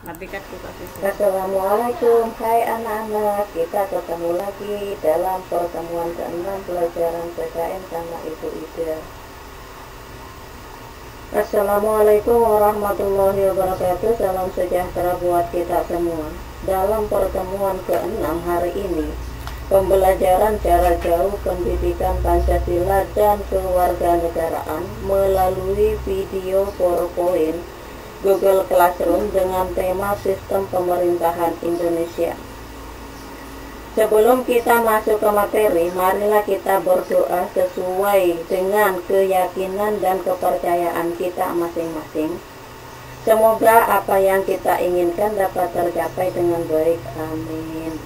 Assalamualaikum, hai anak-anak. Kita ketemu lagi dalam pertemuan ke-6 pelajaran PKN sama Ibu Ida. Assalamualaikum warahmatullahi wabarakatuh. Salam sejahtera buat kita semua. Dalam pertemuan ke-6 hari ini, pembelajaran jarak jauh pendidikan Pancasila dan kewarganegaraan melalui video PowerPoint Google Classroom dengan tema Sistem Pemerintahan Indonesia. Sebelum kita masuk ke materi, marilah kita berdoa sesuai dengan keyakinan dan kepercayaan kita masing-masing. Semoga apa yang kita inginkan dapat tercapai dengan baik. Amin.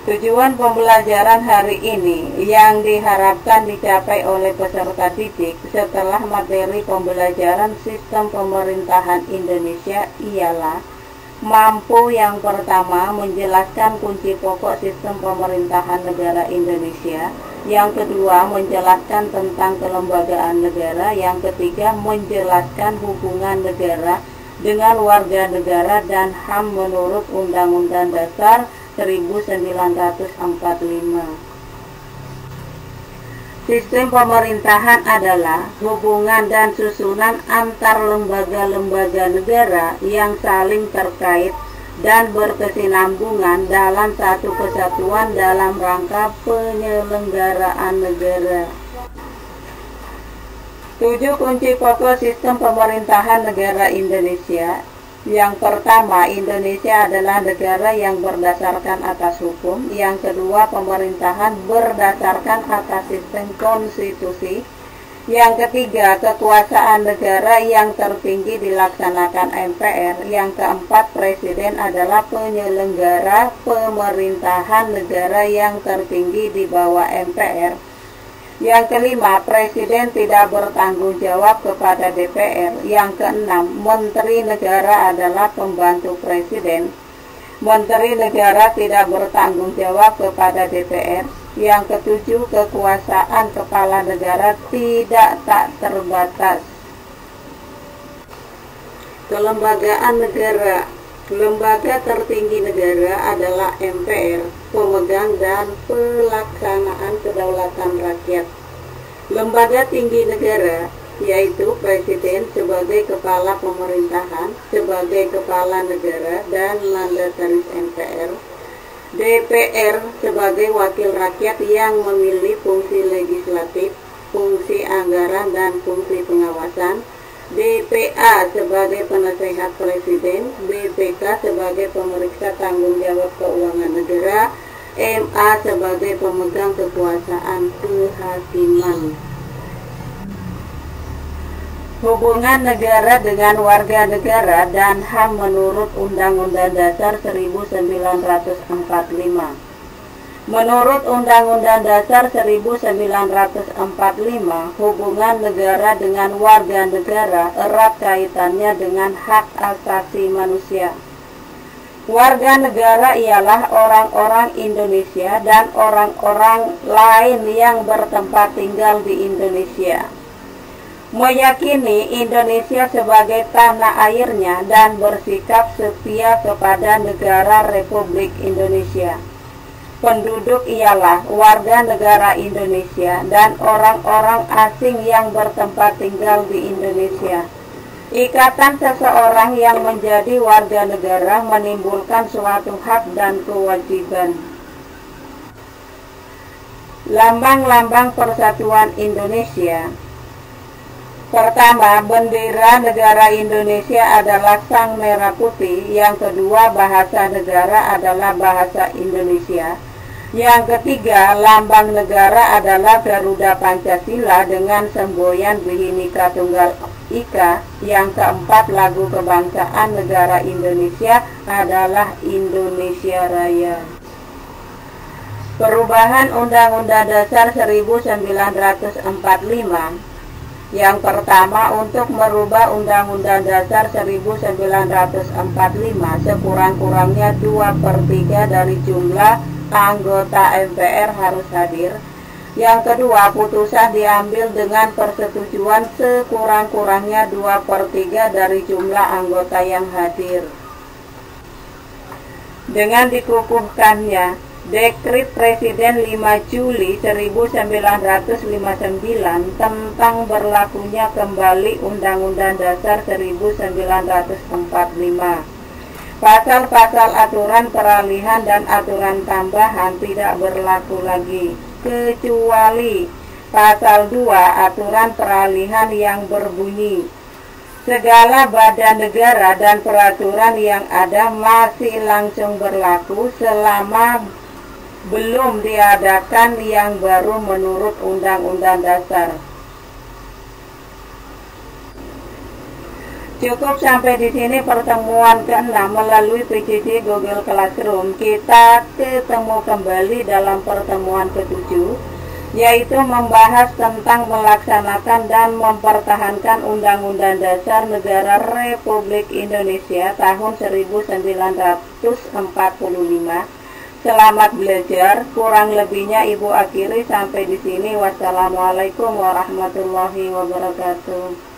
Tujuan pembelajaran hari ini yang diharapkan dicapai oleh peserta didik setelah materi pembelajaran Sistem Pemerintahan Indonesia ialah mampu yang pertama menjelaskan kunci pokok sistem pemerintahan negara Indonesia, yang kedua menjelaskan tentang kelembagaan negara, yang ketiga menjelaskan hubungan negara dengan warga negara dan HAM menurut Undang-Undang Dasar 1945. Sistem pemerintahan adalah hubungan dan susunan antar lembaga-lembaga negara yang saling terkait dan berkesinambungan dalam satu kesatuan dalam rangka penyelenggaraan negara. 7 kunci pokok sistem pemerintahan negara Indonesia. Yang pertama, Indonesia adalah negara yang berdasarkan atas hukum. Yang kedua, pemerintahan berdasarkan atas sistem konstitusi. Yang ketiga, kekuasaan negara yang tertinggi dilaksanakan MPR. Yang keempat, presiden adalah penyelenggara pemerintahan negara yang tertinggi di bawah MPR. Yang kelima, presiden tidak bertanggung jawab kepada DPR. Yang keenam, menteri negara adalah pembantu presiden. Menteri negara tidak bertanggung jawab kepada DPR. Yang ketujuh, kekuasaan kepala negara tidak tak terbatas. Kelembagaan negara. Lembaga tertinggi negara adalah MPR, pemegang dan pelaksanaan kedaulatan rakyat. Lembaga tinggi negara, yaitu Presiden sebagai kepala pemerintahan, sebagai kepala negara dan mandataris MPR. DPR sebagai wakil rakyat yang memilih fungsi legislatif, fungsi anggaran dan fungsi pengawasan. BPA sebagai penasehat presiden, BPK sebagai pemeriksa tanggung jawab keuangan negara, MA sebagai pemegang kekuasaan kehakiman. Hubungan negara dengan warga negara dan HAM menurut Undang-Undang Dasar 1945. Menurut Undang-Undang Dasar 1945, hubungan negara dengan warga negara erat kaitannya dengan hak asasi manusia. Warga negara ialah orang-orang Indonesia dan orang-orang lain yang bertempat tinggal di Indonesia. Meyakini Indonesia sebagai tanah airnya dan bersikap setia kepada negara Republik Indonesia. Penduduk ialah warga negara Indonesia dan orang-orang asing yang bertempat tinggal di Indonesia. Ikatan seseorang yang menjadi warga negara menimbulkan suatu hak dan kewajiban. Lambang-lambang Persatuan Indonesia. Pertama, bendera negara Indonesia adalah sang merah putih. Yang kedua, bahasa negara adalah bahasa Indonesia. Yang ketiga, lambang negara adalah Garuda Pancasila dengan semboyan Bhinneka Tunggal Ika. Yang keempat, lagu kebangsaan negara Indonesia adalah Indonesia Raya. Perubahan Undang-Undang Dasar 1945. Yang pertama, untuk merubah Undang-Undang Dasar 1945 sekurang-kurangnya 2/3 dari jumlah anggota MPR harus hadir. Yang kedua, putusan diambil dengan persetujuan sekurang-kurangnya 2/3 dari jumlah anggota yang hadir. Dengan dikukuhkannya Dekret Presiden 5 Juli 1959 tentang berlakunya kembali Undang-Undang Dasar 1945. Pasal-pasal aturan peralihan dan aturan tambahan tidak berlaku lagi, kecuali pasal 2 aturan peralihan yang berbunyi, segala badan negara dan peraturan yang ada masih langsung berlaku selama belum diadakan yang baru menurut Undang-Undang Dasar. Cukup sampai di sini pertemuan ke-6 melalui PJJ Google Classroom. Kita ketemu kembali dalam pertemuan ke-7, yaitu membahas tentang melaksanakan dan mempertahankan Undang-Undang Dasar Negara Republik Indonesia tahun 1945. Selamat belajar. Kurang lebihnya Ibu akhiri sampai di sini. Wassalamualaikum warahmatullahi wabarakatuh.